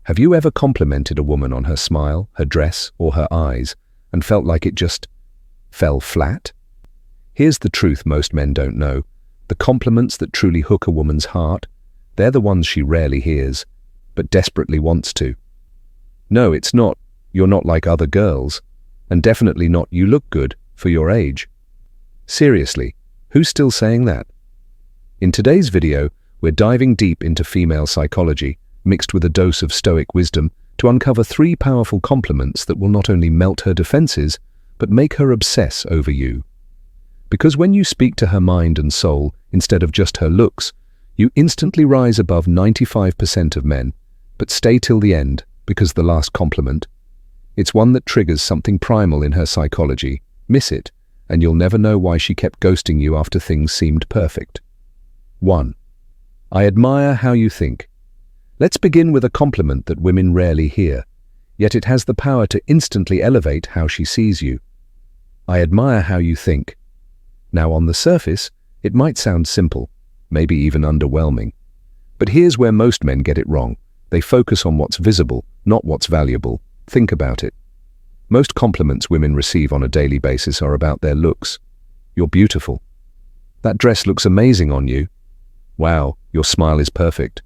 Have you ever complimented a woman on her smile, her dress, or her eyes, and felt like it just fell flat? Here's the truth most men don't know. The compliments that truly hook a woman's heart, they're the ones she rarely hears, but desperately wants to. No, it's not, "You're not like other girls," and definitely not, "You look good for your age." Seriously, who's still saying that? In today's video, we're diving deep into female psychology, mixed with a dose of Stoic wisdom, to uncover 3 powerful compliments that will not only melt her defenses, but make her obsess over you. Because when you speak to her mind and soul, instead of just her looks, you instantly rise above 95% of men. But stay till the end, because the last compliment, it's one that triggers something primal in her psychology. Miss it, and you'll never know why she kept ghosting you after things seemed perfect. 1. I admire how you think. Let's begin with a compliment that women rarely hear, yet it has the power to instantly elevate how she sees you. I admire how you think. Now, on the surface, it might sound simple, maybe even underwhelming. But here's where most men get it wrong. They focus on what's visible, not what's valuable. Think about it. Most compliments women receive on a daily basis are about their looks. "You're beautiful." "That dress looks amazing on you." "Wow, your smile is perfect."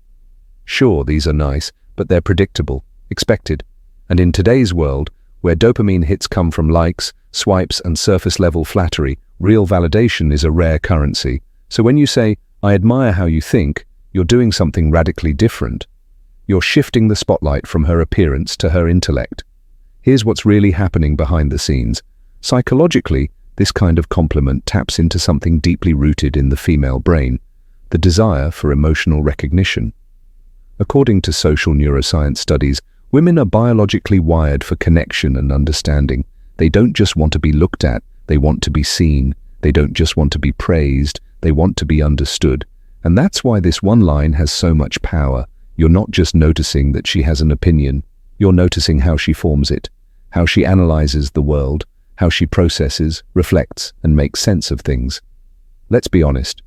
Sure, these are nice, but they're predictable, expected. And in today's world, where dopamine hits come from likes, swipes, and surface-level flattery, real validation is a rare currency. So when you say, "I admire how you think," you're doing something radically different. You're shifting the spotlight from her appearance to her intellect. Here's what's really happening behind the scenes. Psychologically, this kind of compliment taps into something deeply rooted in the female brain, the desire for emotional recognition. According to social neuroscience studies, women are biologically wired for connection and understanding. They don't just want to be looked at, they want to be seen. They don't just want to be praised, they want to be understood. And that's why this one line has so much power. You're not just noticing that she has an opinion, you're noticing how she forms it, how she analyzes the world, how she processes, reflects, and makes sense of things. Let's be honest.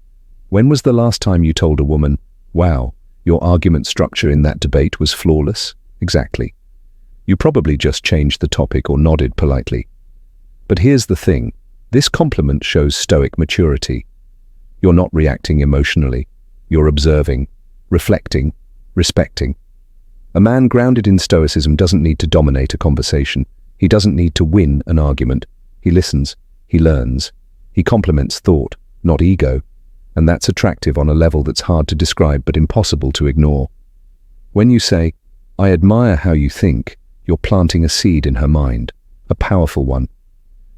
When was the last time you told a woman, "Wow, your argument structure in that debate was flawless"? Exactly. You probably just changed the topic or nodded politely. But here's the thing. This compliment shows Stoic maturity. You're not reacting emotionally. You're observing, reflecting, respecting. A man grounded in Stoicism doesn't need to dominate a conversation. He doesn't need to win an argument. He listens. He learns. He complements thought, not ego. And that's attractive on a level that's hard to describe but impossible to ignore. When you say, "I admire how you think," you're planting a seed in her mind, a powerful one.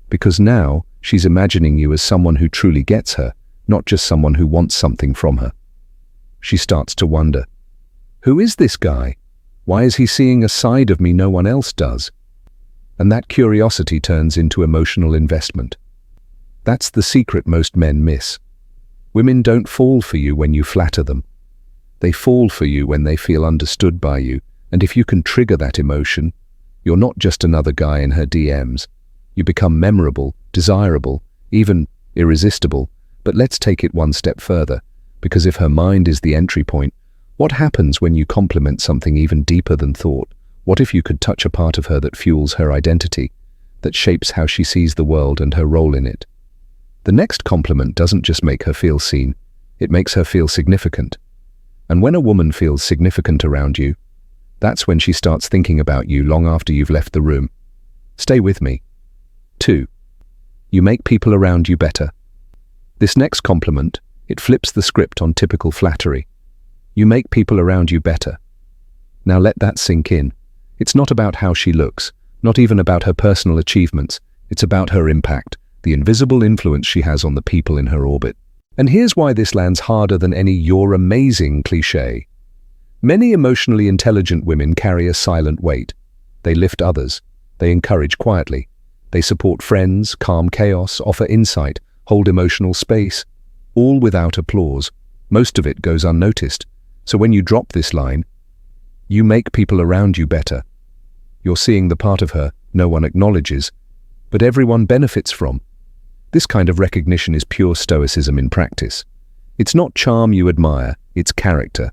Because now she's imagining you as someone who truly gets her, not just someone who wants something from her. She starts to wonder, who is this guy? Why is he seeing a side of me no one else does? And that curiosity turns into emotional investment. That's the secret most men miss. Women don't fall for you when you flatter them. They fall for you when they feel understood by you, and if you can trigger that emotion, you're not just another guy in her DMs. You become memorable, desirable, even irresistible. But let's take it one step further, because if her mind is the entry point, what happens when you compliment something even deeper than thought? What if you could touch a part of her that fuels her identity, that shapes how she sees the world and her role in it? The next compliment doesn't just make her feel seen, it makes her feel significant. And when a woman feels significant around you, that's when she starts thinking about you long after you've left the room. Stay with me. 2. You make people around you better. This next compliment, it flips the script on typical flattery. You make people around you better. Now let that sink in. It's not about how she looks, not even about her personal achievements. It's about her impact, the invisible influence she has on the people in her orbit. And here's why this lands harder than any "you're amazing" cliché. Many emotionally intelligent women carry a silent weight. They lift others. They encourage quietly. They support friends, calm chaos, offer insight, hold emotional space, all without applause. Most of it goes unnoticed. So when you drop this line, "You make people around you better," you're seeing the part of her no one acknowledges, but everyone benefits from. This kind of recognition is pure Stoicism in practice. It's not charm you admire, it's character.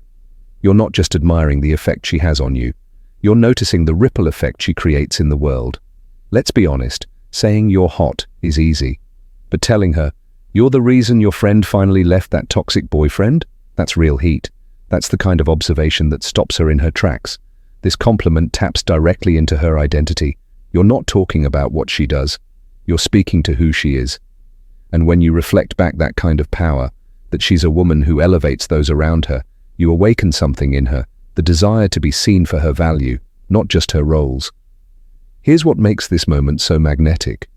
You're not just admiring the effect she has on you. You're noticing the ripple effect she creates in the world. Let's be honest, saying you're hot is easy. But telling her, you're the reason your friend finally left that toxic boyfriend? That's real heat. That's the kind of observation that stops her in her tracks. This compliment taps directly into her identity. You're not talking about what she does. You're speaking to who she is. And when you reflect back that kind of power, that she's a woman who elevates those around her, you awaken something in her, the desire to be seen for her value, not just her roles. Here's what makes this moment so magnetic.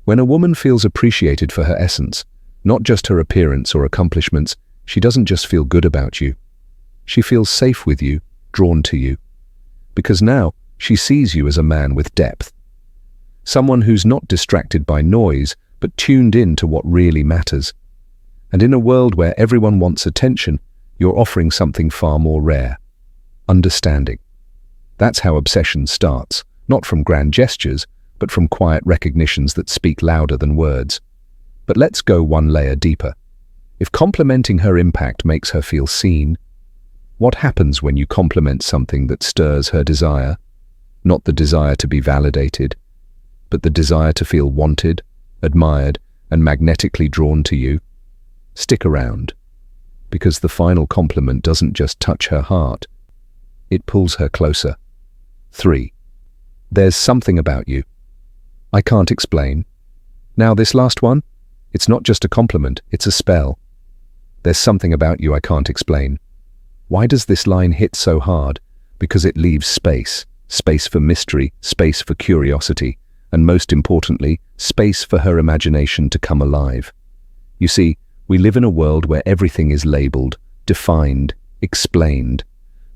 When a woman feels appreciated for her essence, not just her appearance or accomplishments, she doesn't just feel good about you. She feels safe with you, drawn to you. Because now, she sees you as a man with depth. Someone who's not distracted by noise, but tuned in to what really matters. And in a world where everyone wants attention, you're offering something far more rare. Understanding. That's how obsession starts, not from grand gestures, but from quiet recognitions that speak louder than words. But let's go one layer deeper. If complimenting her impact makes her feel seen, what happens when you compliment something that stirs her desire? Not the desire to be validated, but the desire to feel wanted, admired, and magnetically drawn to you. Stick around, because the final compliment doesn't just touch her heart, it pulls her closer. 3. There's something about you I can't explain. Now this last one, it's not just a compliment, it's a spell. There's something about you I can't explain. Why does this line hit so hard? Because it leaves space. Space for mystery, space for curiosity, and most importantly, space for her imagination to come alive. You see, we live in a world where everything is labeled, defined, explained.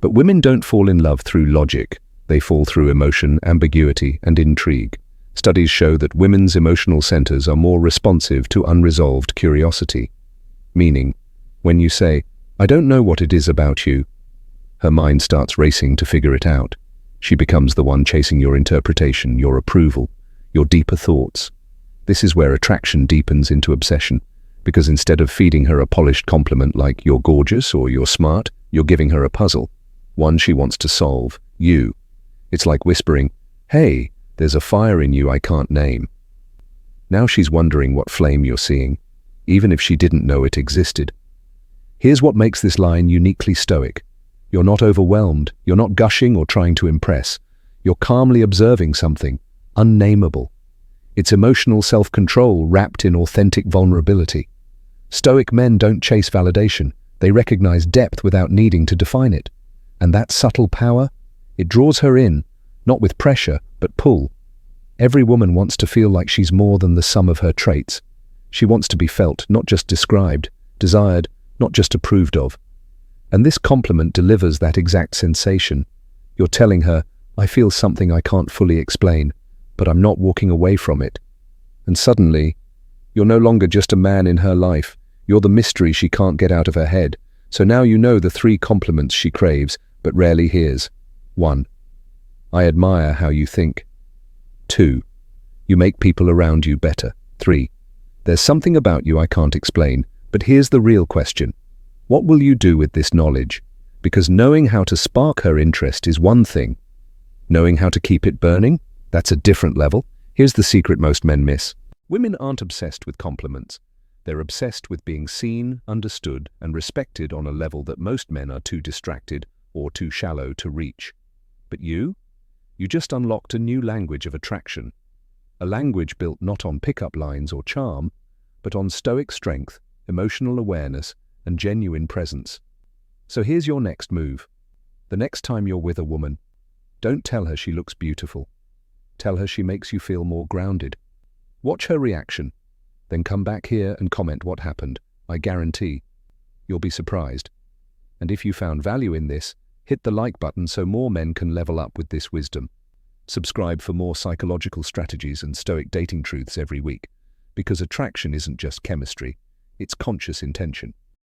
But women don't fall in love through logic. They fall through emotion, ambiguity, and intrigue. Studies show that women's emotional centers are more responsive to unresolved curiosity. Meaning, when you say, "I don't know what it is about you," her mind starts racing to figure it out. She becomes the one chasing your interpretation, your approval, your deeper thoughts. This is where attraction deepens into obsession, because instead of feeding her a polished compliment like "you're gorgeous" or "you're smart," you're giving her a puzzle, one she wants to solve, you. It's like whispering, "Hey, there's a fire in you I can't name." Now she's wondering what flame you're seeing, even if she didn't know it existed. Here's what makes this line uniquely Stoic. You're not overwhelmed, you're not gushing or trying to impress. You're calmly observing something, unnameable. It's emotional self-control wrapped in authentic vulnerability. Stoic men don't chase validation, they recognize depth without needing to define it. And that subtle power, it draws her in, not with pressure, but pull. Every woman wants to feel like she's more than the sum of her traits. She wants to be felt, not just described, desired, not just approved of. And this compliment delivers that exact sensation. You're telling her, "I feel something I can't fully explain, but I'm not walking away from it." And suddenly, you're no longer just a man in her life. You're the mystery she can't get out of her head. So now you know the 3 compliments she craves, but rarely hears. 1. I admire how you think. 2. You make people around you better. 3. There's something about you I can't explain, but here's the real question. What will you do with this knowledge? Because knowing how to spark her interest is one thing. Knowing how to keep it burning? That's a different level. Here's the secret most men miss. Women aren't obsessed with compliments. They're obsessed with being seen, understood, and respected on a level that most men are too distracted or too shallow to reach. But you just unlocked a new language of attraction. A language built not on pickup lines or charm, but on stoic strength, emotional awareness, and genuine presence. So here's your next move. The next time you're with a woman, don't tell her she looks beautiful. Tell her she makes you feel more grounded. Watch her reaction, then come back here and comment what happened. I guarantee you'll be surprised. And if you found value in this, hit the like button so more men can level up with this wisdom. Subscribe for more psychological strategies and stoic dating truths every week, because attraction isn't just chemistry, it's conscious intention.